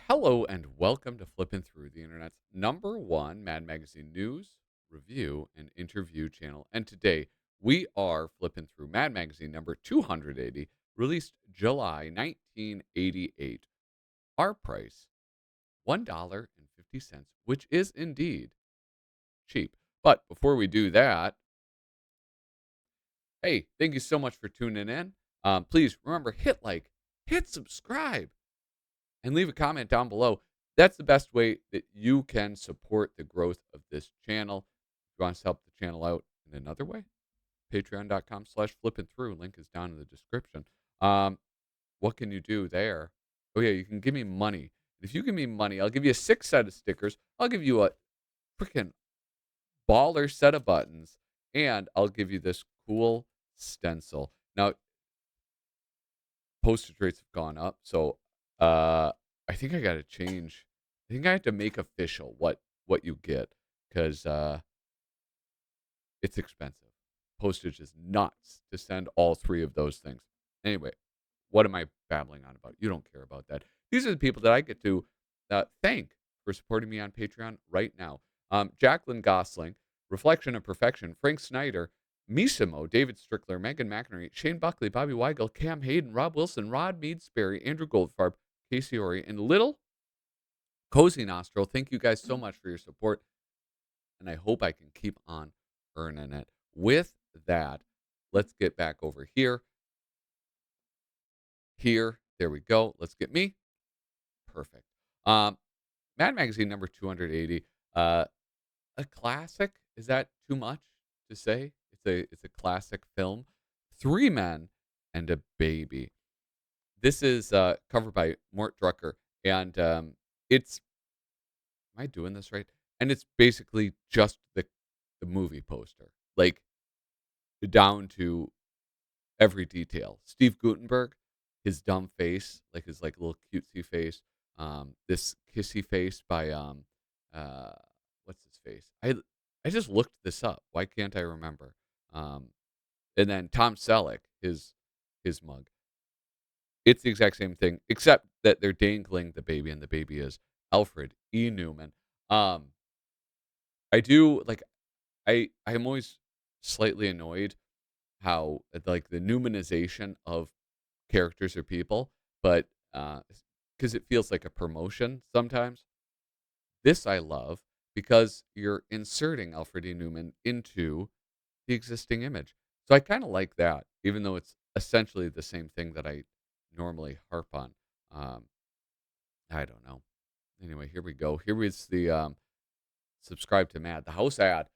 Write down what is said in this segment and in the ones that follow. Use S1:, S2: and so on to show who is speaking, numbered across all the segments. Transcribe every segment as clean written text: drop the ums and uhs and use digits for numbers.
S1: Hello and welcome to Flippin Through, the internet's #1 Mad Magazine news, review, and interview channel. And today we are flipping through Mad Magazine number 280, released July 1988. Our price, $1.50, which is indeed cheap. But before we do that, hey, thank you so much for tuning in. Please remember, hit like, hit subscribe, and leave a comment down below. That's the best way that you can support the growth of this channel. If you want us to help the channel out in another way, patreon.com/flipping through. Link is down in the description. Um, what can you do there? Oh, yeah, you can give me money. If you give me money, I'll give you a 6 set of stickers. I'll give you a freaking baller set of buttons, and I'll give you this cool stencil. Now, postage rates have gone up, so I think I got to change. I think I have to make official what you get because it's expensive. Postage is nuts to send all three of those things. Anyway, what am I babbling on about? You don't care about that. These are the people that I get to thank for supporting me on Patreon right now. Jacqueline Gosling, Reflection of Perfection, Frank Snyder, Misimo, David Strickler, Megan McInerney, Shane Buckley, Bobby Weigel, Cam Hayden, Rob Wilson, Rod Mead Sperry, Andrew Goldfarb, Casey Ori, and Little Cozy Nostril. Thank you guys so much for your support, and I hope I can keep on earning it. With that, let's get back over here. There we go. Let's get me. Perfect. Um, Mad Magazine number 280. A classic. Is that too much to say? It's a classic film. Three Men and a Baby. This is covered by Mort Drucker, and it's. Am I doing this right? And it's basically just the movie poster, like down to every detail. Steve Gutenberg, his dumb face, like his like little cutesy face. This kissy face by uh, what's his face? I just looked this up. Why can't I remember? Um, and then Tom Selleck, his mug. It's the exact same thing, except that they're dangling the baby, and the baby is Alfred E. Neuman. Um, I do like I'm always slightly annoyed how like the Newmanization of characters or people, but because it feels like a promotion sometimes. This I love because you're inserting Alfred E. Neuman into the existing image. So I kind of like that, even though it's essentially the same thing that I normally harp on. Um, I don't know. Anyway, here we go. Here is the subscribe to Mad, the house ad.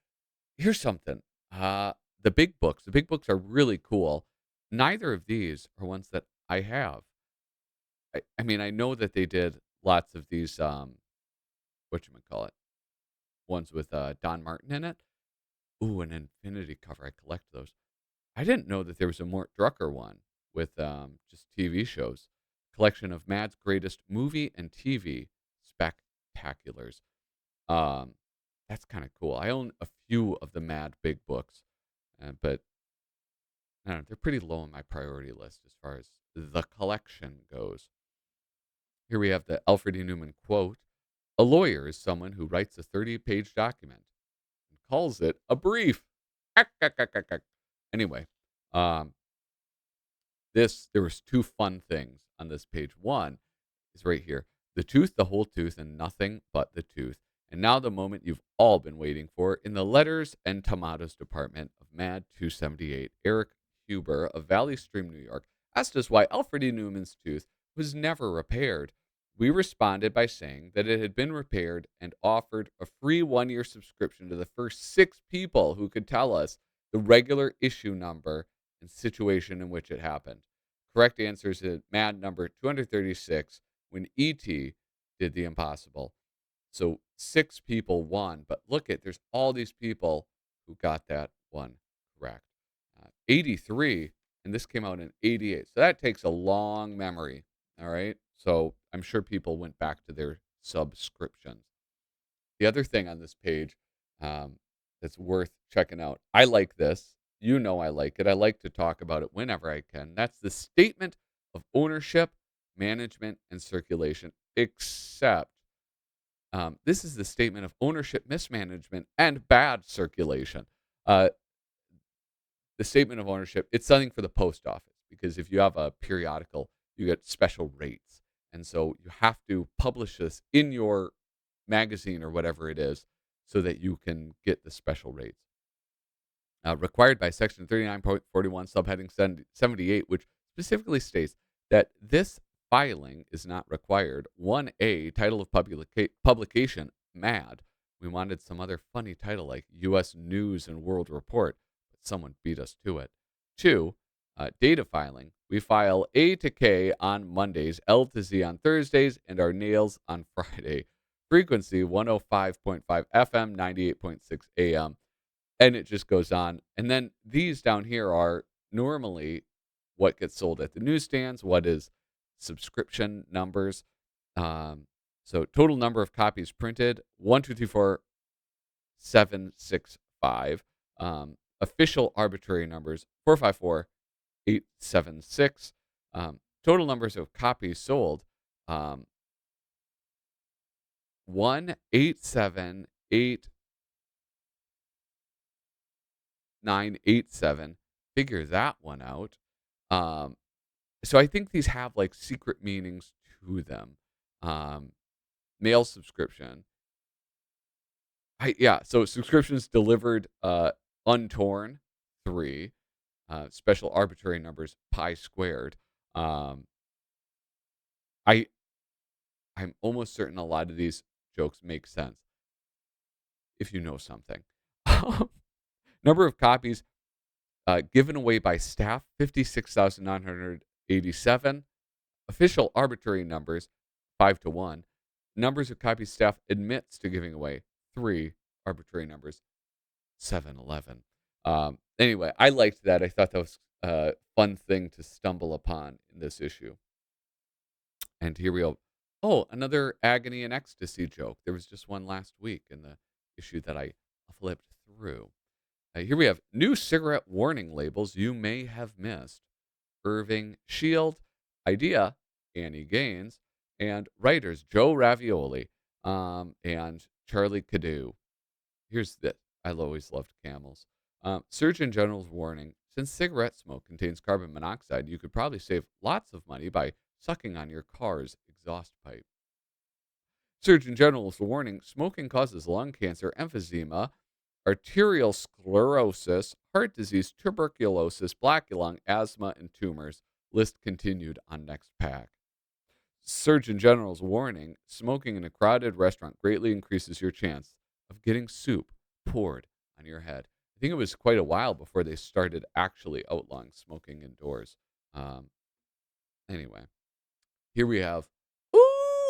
S1: Here's something. The big books. The big books are really cool. Neither of these are ones that I have. I mean, I know that they did lots of these, whatchamacallit, ones with Don Martin in it. Ooh, an Infinity cover. I collect those. I didn't know that there was a Mort Drucker one with just TV shows. Collection of Mad's greatest movie and TV spectaculars. Um, that's kind of cool. I own a few of the Mad big books, but I don't know, they're pretty low on my priority list as far as the collection goes. Here we have the Alfred E. Neuman quote. A lawyer is someone who writes a 30-page document and calls it a brief. Anyway, um, there was two fun things on this page. One is right here. The tooth, the whole tooth, and nothing but the tooth. And now the moment you've all been waiting for. In the letters and tomatoes department of Mad 278, Eric Huber of Valley Stream, New York, asked us why Alfred E. Newman's tooth was never repaired. We responded by saying that it had been repaired and offered a free 1-year subscription to the first 6 people who could tell us the regular issue number and situation in which it happened. Correct answers at Mad number 236 when E.T. did the impossible. So 6 people won, but look at there's all these people who got that one correct. 83, and this came out in 88. So that takes a long memory. All right. So I'm sure people went back to their subscriptions. The other thing on this page that's worth checking out. I like this. You know I like it. I like to talk about it whenever I can. That's the statement of ownership, management, and circulation. Except this is the statement of ownership, mismanagement, and bad circulation. Uh, the statement of ownership, it's something for the post office because if you have a periodical, you get special rates. And so you have to publish this in your magazine or whatever it is so that you can get the special rates. Required by Section 39.41, subheading 78, which specifically states that this filing is not required. 1A, title of publication, MAD. We wanted some other funny title like U.S. News and World Report, but someone beat us to it. 2, data filing. We file A to K on Mondays, L to Z on Thursdays, and our nails on Friday. Frequency 105.5 FM, 98.6 AM. And it just goes on. And then these down here are normally what gets sold at the newsstands, what is subscription numbers. So total number of copies printed, 1, 2, 3, 4, 7, 6, 5. Official arbitrary numbers, 454, 876. Total numbers of copies sold, 187,8 987. Figure that one out. So I think these have like secret meanings to them. Um, Mail subscription. So subscriptions delivered untorn 3. Special arbitrary numbers pi squared. Um, I I'm almost certain a lot of these jokes make sense if you know something. Number of copies given away by staff, 56,987. Official arbitrary numbers, 5 to 1. Numbers of copies staff admits to giving away, 3. Arbitrary numbers, 711. Anyway, I liked that. I thought that was a fun thing to stumble upon in this issue. And here we go. Oh, another agony and ecstasy joke. There was just one last week in the issue that I flipped through. Here we have new cigarette warning labels you may have missed. Irving Shield, idea, Annie Gaines, and writers Joe Ravioli and Charlie Cadu. Here's this. I always loved camels. Surgeon General's warning, since cigarette smoke contains carbon monoxide, you could probably save lots of money by sucking on your car's exhaust pipe. Surgeon General's warning, smoking causes lung cancer, emphysema, arterial sclerosis, heart disease, tuberculosis, black lung, asthma, and tumors. List continued on next pack. Surgeon General's warning, smoking in a crowded restaurant greatly increases your chance of getting soup poured on your head. I think it was quite a while before they started actually outlawing smoking indoors. Anyway, here we have,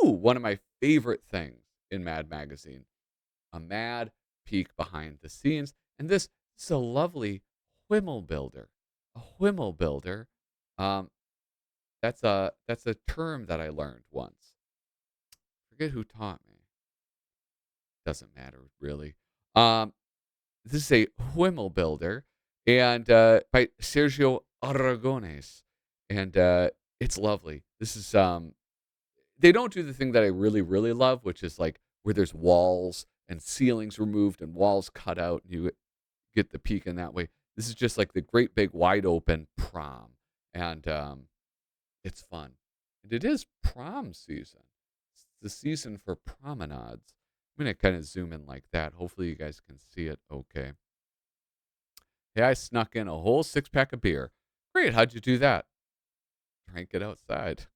S1: one of my favorite things in Mad Magazine, a Mad peek behind the scenes. And this is a lovely Whimmel builder. A Whimmel builder. That's a term that I learned once. Forget who taught me. Doesn't matter really. This is a Whimmel builder, and by Sergio Aragones, and it's lovely. This is they don't do the thing that I really really love, which is like where there's walls and ceilings removed and walls cut out, and you get the peak in that way. This is just like the great big wide open prom, and it's fun. And it is prom season. It's the season for promenades. I'm going to kind of zoom in like that. Hopefully you guys can see it okay. Hey, I snuck in a whole 6-pack of beer. Great, how'd you do that? Drank it outside.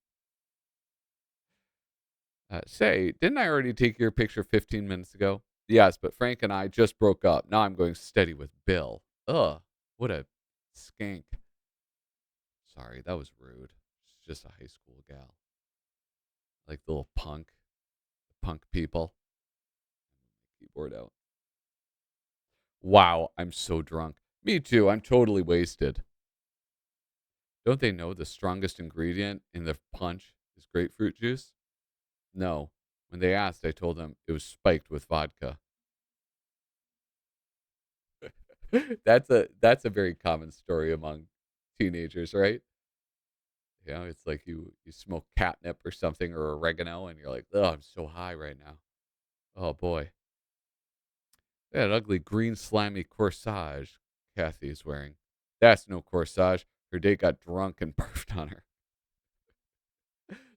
S1: Say, didn't I already take your picture 15 minutes ago? Yes, but Frank and I just broke up. Now I'm going steady with Bill. Ugh, what a skank. Sorry, that was rude. She's just a high school gal. Like the little punk people. Keyboard out. Wow, I'm so drunk. Me too, I'm totally wasted. Don't they know the strongest ingredient in the punch is grapefruit juice? No. When they asked, I told them it was spiked with vodka. That's a very common story among teenagers, right? You know, it's like you smoke catnip or something or oregano, and you're like, "Oh, I'm so high right now. Oh boy, that ugly green slimy corsage Kathy's wearing. That's no corsage. Her date got drunk and barfed on her."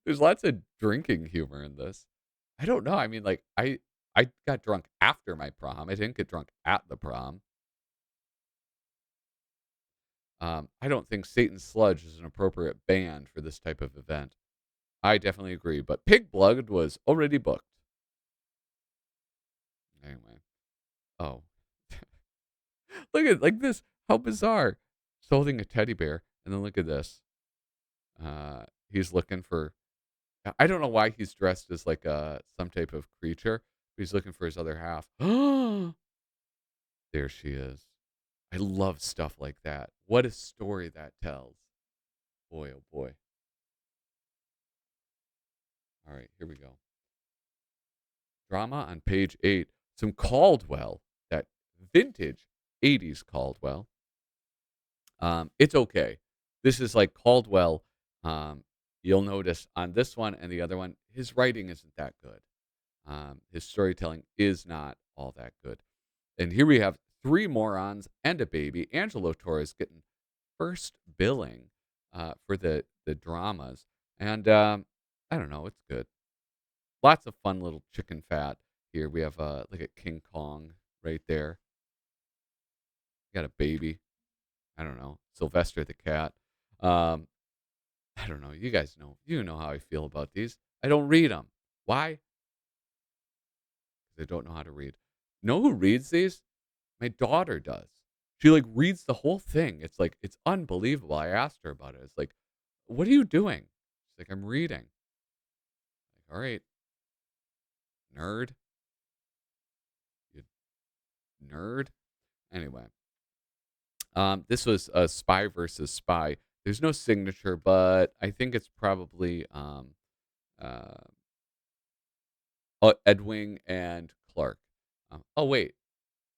S1: There's lots of drinking humor in this. I don't know. I mean, like I got drunk after my prom. I didn't get drunk at the prom. I don't think Satan's Sludge is an appropriate band for this type of event. I definitely agree, but Pig Blood was already booked. Anyway. Oh. Look at like this. How bizarre. He's holding a teddy bear, and then look at this. He's looking for I don't know why he's dressed as like some type of creature, but he's looking for his other half. There she is. I love stuff like that. What a story that tells. Boy, oh boy. All right, here we go. Drama on page 8. Some Caldwell, that vintage 80s Caldwell. It's okay. This is like Caldwell. You'll notice on this one and the other one, his writing isn't that good. His storytelling is not all that good. And here we have three morons and a baby. Angelo Torres getting first billing for the dramas, and I don't know, it's good. Lots of fun little chicken fat here. We have look at King Kong right there. Got a baby. I don't know, Sylvester the cat. Um, I don't know. You guys know. You know how I feel about these. I don't read them. Why? Because I don't know how to read. Know who reads these? My daughter does. She like reads the whole thing. It's like it's unbelievable. I asked her about it. It's like, what are you doing? She's like, I'm reading. Like, all right, nerd, you nerd. Anyway, this was a spy versus spy. There's no signature, but I think it's probably uh, Edwing and Clark. Oh wait,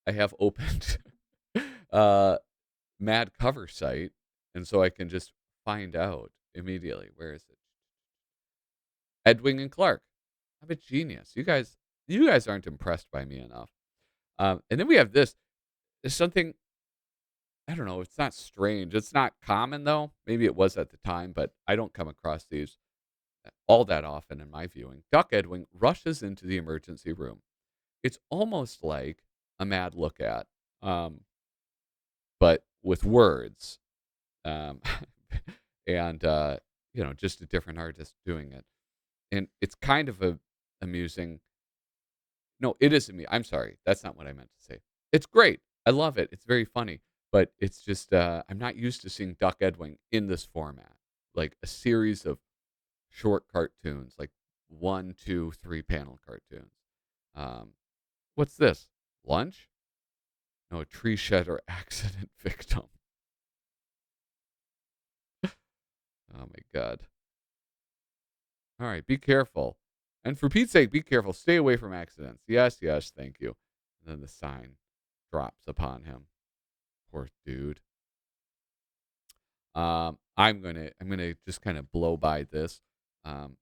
S1: I have opened uh, Mad cover site, and so I can just find out immediately. Where is it? Edwing and Clark. I'm a genius. You guys aren't impressed by me enough. And then we have this. It's something I don't know. It's not strange. It's not common though. Maybe it was at the time, but I don't come across these all that often in my viewing. Duck Edwing rushes into the emergency room. It's almost like a Mad Look At, um, but with words, um, and just a different artist doing it. And it's kind of a amusing. No, it isn't me. I'm sorry. That's not what I meant to say. It's great. I love it. It's very funny, but it's just I'm not used to seeing Duck Edwing in this format, like a series of short cartoons, like 1, 2, 3 panel cartoons. Um, what's this? Lunch? No, a tree shedder accident victim. Oh my god. All right, be careful. And for Pete's sake, be careful. Stay away from accidents. Yes, yes, thank you. And then the sign drops upon him. Poor dude. I'm gonna just kind of blow by this um,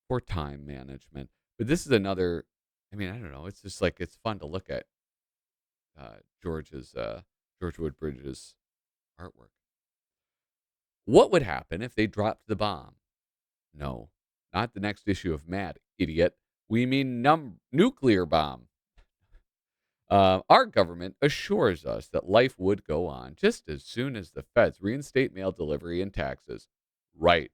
S1: for time management. But this is another. I mean, I don't know. It's just like it's fun to look at George's George Woodbridge's artwork. What would happen if they dropped the bomb? No, not the next issue of Mad, idiot. We mean nuclear bomb. Our government assures us that life would go on just as soon as the feds reinstate mail delivery and taxes. Right.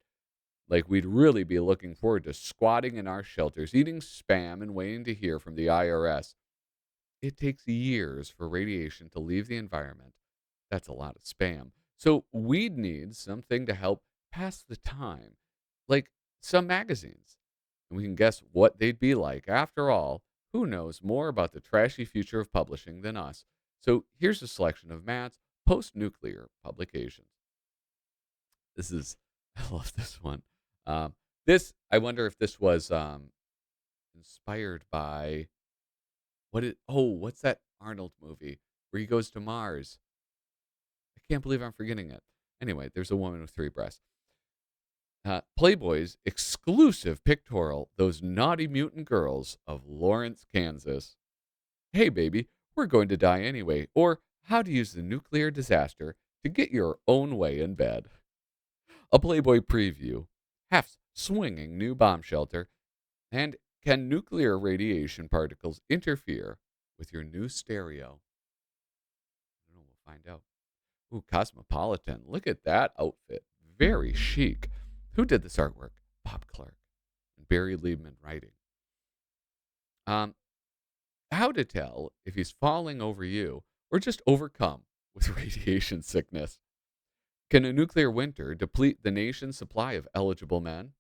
S1: Like we'd really be looking forward to squatting in our shelters, eating spam, and waiting to hear from the IRS. It takes years for radiation to leave the environment. That's a lot of spam. So we'd need something to help pass the time, like some magazines. And we can guess what they'd be like. After all, who knows more about the trashy future of publishing than us? So here's a selection of Matt's post nuclear publications. This is, I love this one. I wonder if this was inspired by, what's that Arnold movie where he goes to Mars. I can't believe I'm forgetting it. Anyway, there's a woman with 3 breasts. Playboy's exclusive pictorial, Those Naughty Mutant Girls of Lawrence, Kansas. Hey, baby, we're going to die anyway. Or how to use the nuclear disaster to get your own way in bed. A Playboy preview. Half swinging new bomb shelter. And can nuclear radiation particles interfere with your new stereo? I don't know. We'll find out. Ooh, Cosmopolitan. Look at that outfit. Very chic. Who did this artwork? Bob Clark and Barry Liebman writing. Um, how to tell if he's falling over you or just overcome with radiation sickness. Can a nuclear winter deplete the nation's supply of eligible men?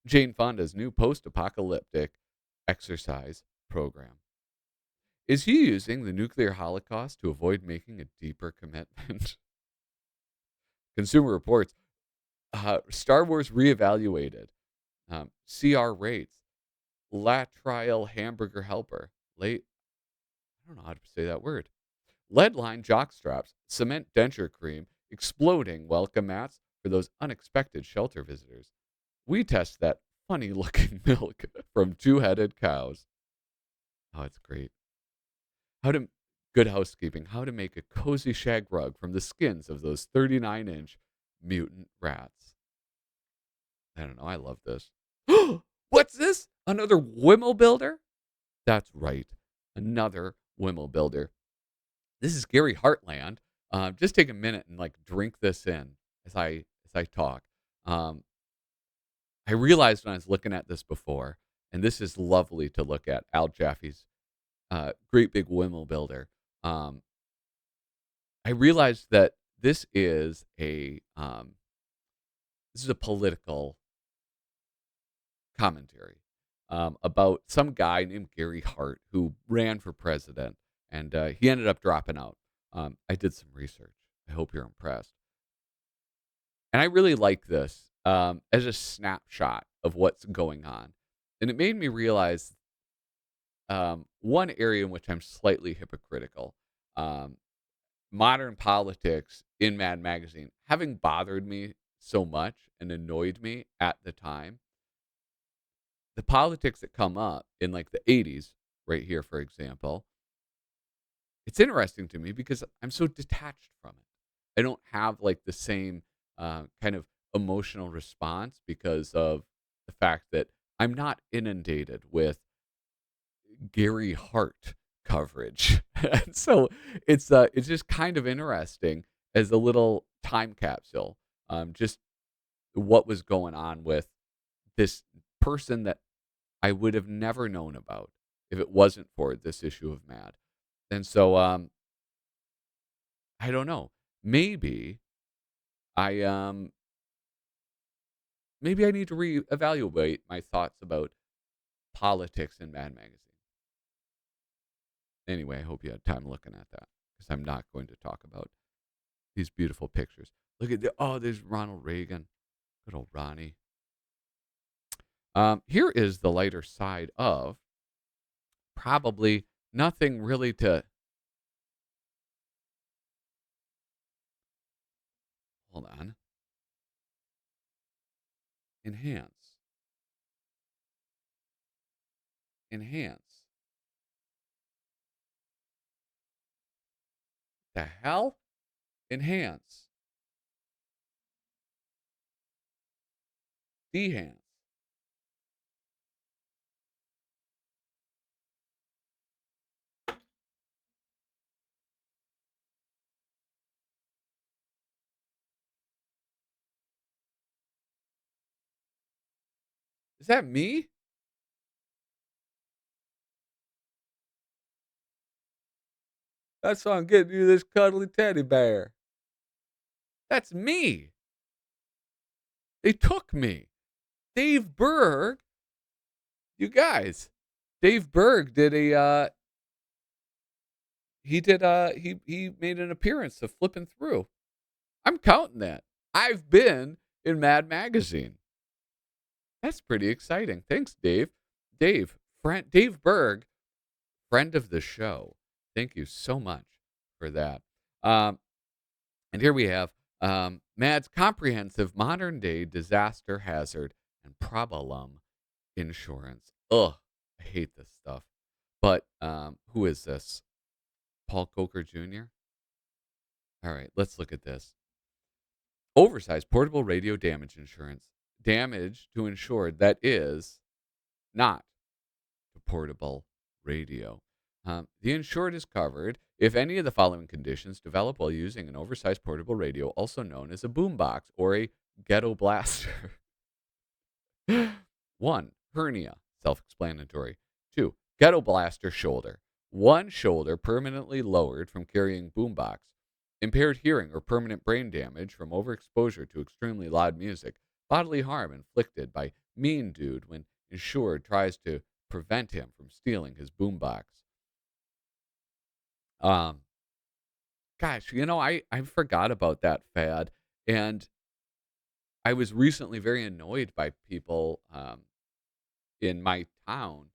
S1: Jane Fonda's new post-apocalyptic exercise program. Is he using the nuclear holocaust to avoid making a deeper commitment? Consumer Reports. Star Wars reevaluated. CR rates. Latrial hamburger helper. Late. I don't know how to say that word. Lead line jock straps. Cement denture cream. Exploding welcome mats for those unexpected shelter visitors. We test that funny looking milk from 2-headed cows. Oh, it's great. Good housekeeping. How to make a cozy shag rug from the skins of those 39-inch mutant rats. I don't know. I love this. What's this? Another Wimmel builder? That's right. Another Wimmel builder. This is Gary Hartland. Just take a minute and drink this in as I talk. I realized when I was looking at this before, and this is lovely to look at. Al Jaffee's great big Wimmel builder. I realized that this is a political commentary about some guy named Gary Hart who ran for president, and he ended up dropping out. I did some research. I hope you're impressed. And I really like this as a snapshot of what's going on. And it made me realize one area in which I'm slightly hypocritical. Modern politics in Mad Magazine having bothered me so much and annoyed me at the time. The politics that come up in the 80s, right here, for example, it's interesting to me because I'm so detached from it. I don't have the same kind of emotional response because of the fact that I'm not inundated with Gary Hart coverage. And so it's just kind of interesting as a little time capsule. Just what was going on with this person that I would have never known about if it wasn't for this issue of Mad. And so I don't know. Maybe I maybe I need to reevaluate my thoughts about politics in Mad Magazine. Anyway, I hope you had time looking at that because I'm not going to talk about these beautiful pictures. Look at there's Ronald Reagan. Good old Ronnie. Here is the lighter side of probably nothing really to. Hold on. Enhance. Enhance. The hell? Enhance. Dehance. Is that me? That's why I'm getting you this cuddly teddy bear. That's me. They took me. Dave Berg. You guys. Dave Berg did he made an appearance of Flippin' Through. I'm counting that. I've been in Mad Magazine. That's pretty exciting. Thanks, Dave. Dave Berg, friend of the show. Thank you so much for that. Um, and here we have MAD's comprehensive modern day disaster hazard and problem insurance. Ugh, I hate this stuff. But who is this? Paul Coker Jr.? All right, let's look at this. Oversized portable radio damage insurance. Damage to insured that is not a portable radio. The insured is covered if any of the following conditions develop while using an oversized portable radio, also known as a boombox or a ghetto blaster. 1. Hernia, self-explanatory. 2. Ghetto blaster shoulder. One shoulder permanently lowered from carrying boombox. Impaired hearing or permanent brain damage from overexposure to extremely loud music. Bodily harm inflicted by mean dude when insured tries to prevent him from stealing his boombox. Um, Gosh, I forgot about that fad, and I was recently very annoyed by people in my town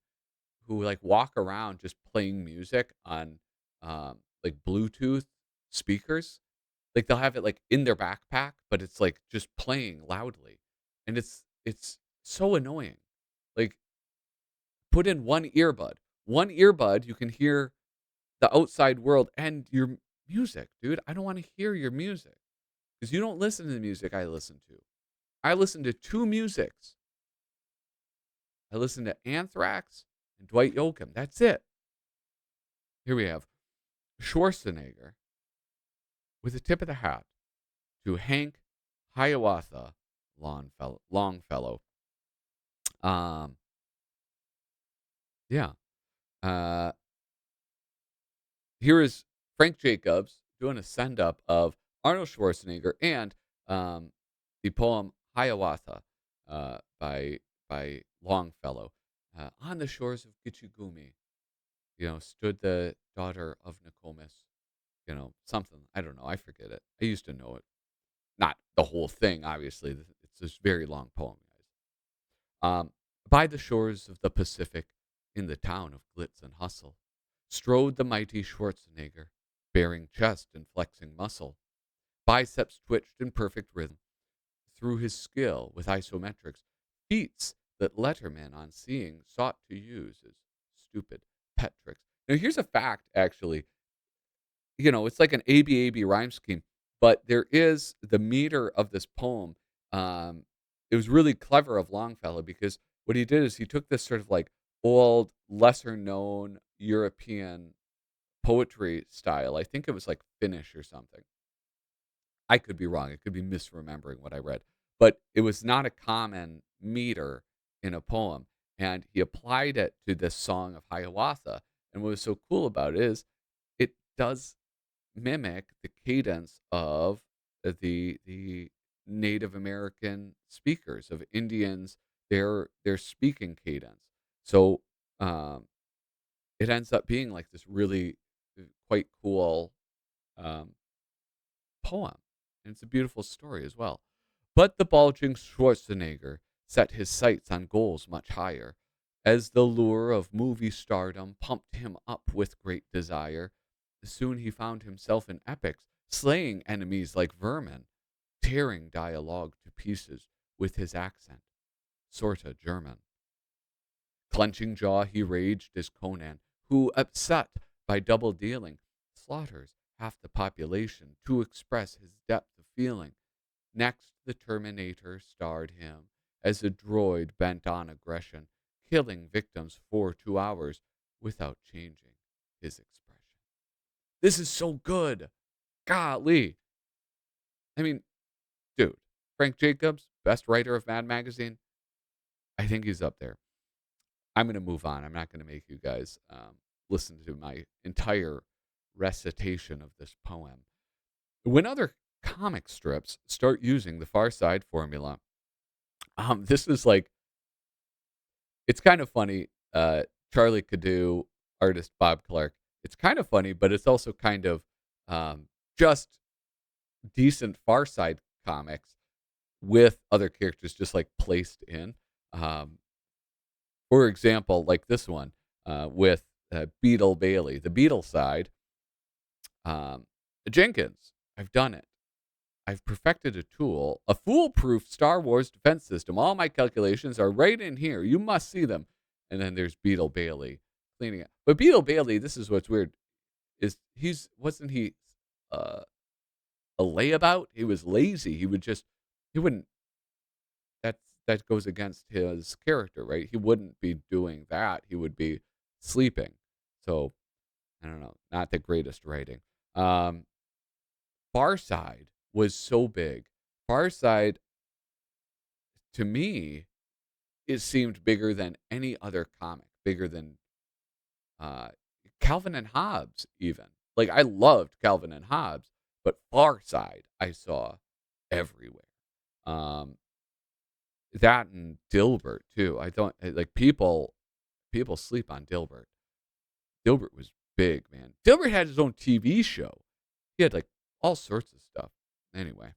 S1: who like walk around just playing music on like Bluetooth speakers. Like they'll have it like in their backpack, but it's like just playing loudly. And it's so annoying. Like put in one earbud. One earbud, you can hear the outside world and your music, dude. I don't want to hear your music because you don't listen to the music I listen to. I listen to two musics. I listen to Anthrax and Dwight Yoakam. That's it. Here we have Schwarzenegger with a tip of the hat to Hank Hiawatha Longfellow. Um, yeah. Uh, Here is Frank Jacobs doing a send up of Arnold Schwarzenegger and the poem Hiawatha by Longfellow. On the shores of Gitchigumi, stood the daughter of Nokomis. Something. I don't know. I forget it. I used to know it. Not the whole thing, obviously. It's this very long poem, guys. By the shores of the Pacific, in the town of glitz and hustle, strode the mighty Schwarzenegger, bearing chest and flexing muscle. Biceps twitched in perfect rhythm through his skill with isometrics, feats that lettermen on seeing sought to use as stupid pet tricks. Now, here's a fact, actually. It's like an ABAB rhyme scheme, but there is the meter of this poem. It was really clever of Longfellow because what he did is he took this sort of like old, lesser known European poetry style. I think it was like Finnish or something. I could be wrong. I could be misremembering what I read, but it was not a common meter in a poem. And he applied it to this song of Hiawatha. And what was so cool about it is it does mimic the cadence of the Native American speakers of Indians, their speaking cadence. So it ends up being like this really quite cool um, poem, and it's a beautiful story as well. But the bulging Schwarzenegger set his sights on goals much higher, as the lure of movie stardom pumped him up with great desire. Soon he found himself in epics, slaying enemies like vermin, tearing dialogue to pieces with his accent, sorta German. Clenching jaw, he raged as Conan, who, upset by double dealing, slaughters half the population to express his depth of feeling. Next, the Terminator starred him as a droid bent on aggression, killing victims for 2 hours without changing his expression. This is so good. Golly. I mean, dude, Frank Jacobs, best writer of Mad Magazine. I think he's up there. I'm going to move on. I'm not going to make you guys listen to my entire recitation of this poem. When other comic strips start using the Far Side formula, this is like, it's kind of funny. Charlie Cadu, artist Bob Clark. It's kind of funny, but it's also kind of just decent Far Side comics with other characters just like placed in. For example, like this one with Beetle Bailey, the Beetle side. Um, Jenkins, I've done it. I've perfected a tool, a foolproof Star Wars defense system. All my calculations are right in here. You must see them. And then there's Beetle Bailey cleaning it. But Beetle Bailey, this is what's weird, is wasn't he uh, a layabout? He was lazy. He wouldn't. That goes against his character, right? He wouldn't be doing that. He would be sleeping. So I don't know. Not the greatest writing. Um, Far Side was so big. Far Side, to me, it seemed bigger than any other comic, bigger than uh, Calvin and Hobbes, even. Like, I loved Calvin and Hobbes, but Far Side I saw everywhere. Um, that and Dilbert too. I thought like people sleep on Dilbert. Dilbert was big, man. Dilbert had his own TV show. He had like all sorts of stuff. Anyway,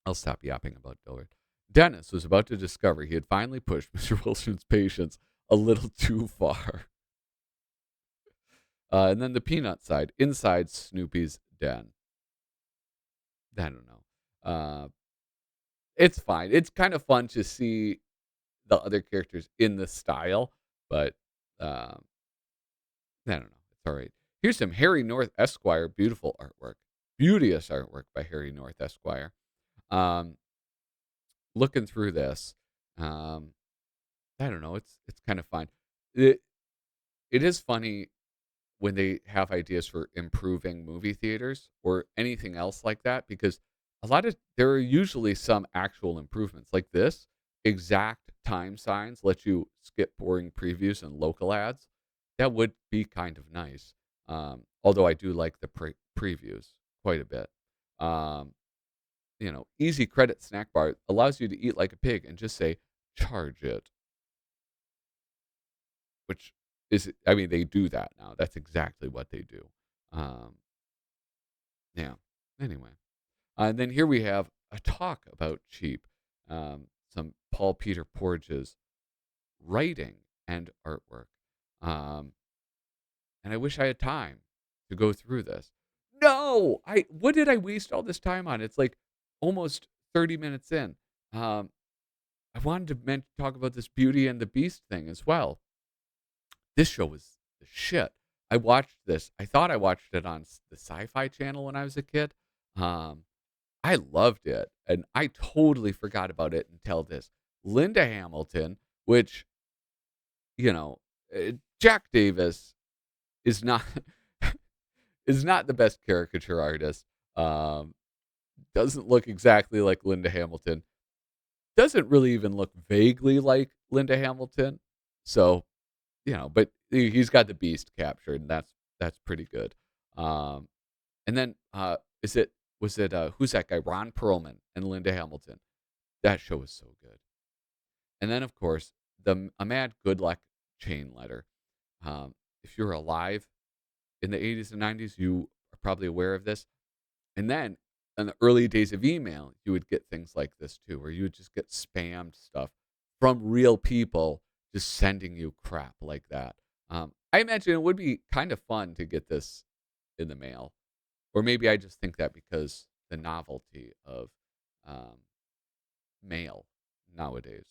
S1: I'll stop yapping about Dilbert. Dennis was about to discover he had finally pushed Mr. Wilson's patience a little too far. And then the peanut side, inside Snoopy's den. I don't know. It's fine. It's kind of fun to see the other characters in the style, but um, I don't know. It's all right. Here's some Harry North Esquire, beautiful artwork. Beauteous artwork by Harry North Esquire. Um, Looking through this, um, I don't know. It's kind of fun. It it is funny when they have ideas for improving movie theaters or anything else like that, because there are usually some actual improvements like this. Exact time signs let you skip boring previews and local ads. That would be kind of nice. Although I do like the previews quite a bit. Um, Easy credit snack bar allows you to eat like a pig and just say charge it, which I mean, they do that now. That's exactly what they do. Um, yeah. Anyway, and then here we have a talk about cheap. Some Paul Peter Porges writing and artwork. Um, and I wish I had time to go through this. No, what did I waste all this time on? It's like almost 30 minutes in. Um, I wanted to talk about this Beauty and the Beast thing as well. This show was the shit. I watched this. I thought I watched it on the Sci-Fi Channel when I was a kid. Um, I loved it, and I totally forgot about it until this. Linda Hamilton, which you know, Jack Davis is not is not the best caricature artist. Um, doesn't look exactly like Linda Hamilton. Doesn't really even look vaguely like Linda Hamilton. So but he's got the beast captured, and that's pretty good. Um, and then is it was it who's that guy? Ron Perlman and Linda Hamilton. That show was so good. And then of course the a Mad Good Luck chain letter. If you're alive in the 80s and 90s, you are probably aware of this. And then in the early days of email, you would get things like this too, where you would just get spammed stuff from real people just sending you crap like that. I imagine it would be kind of fun to get this in the mail. Or maybe I just think that because the novelty of um, mail nowadays.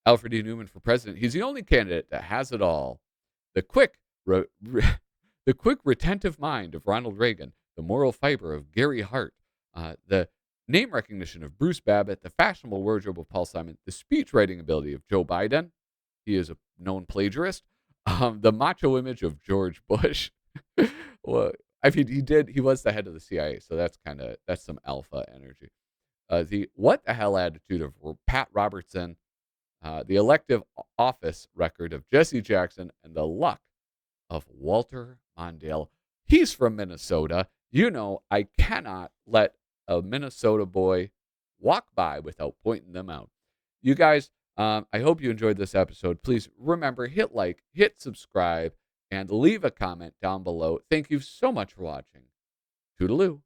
S1: Alfred E. Neuman for president. He's the only candidate that has it all. The the quick retentive mind of Ronald Reagan, the moral fiber of Gary Hart, the name recognition of Bruce Babbitt, the fashionable wardrobe of Paul Simon, the speech writing ability of Joe Biden. He is a known plagiarist. The macho image of George Bush. Well, I mean, he was the head of the CIA, so that's some alpha energy. The what the hell attitude of Pat Robertson, the elective office record of Jesse Jackson, and the luck of Walter Mondale. He's from Minnesota. I cannot let a Minnesota boy walk by without pointing them out. You guys, I hope you enjoyed this episode. Please remember, hit like, hit subscribe, and leave a comment down below. Thank you so much for watching. Toodaloo.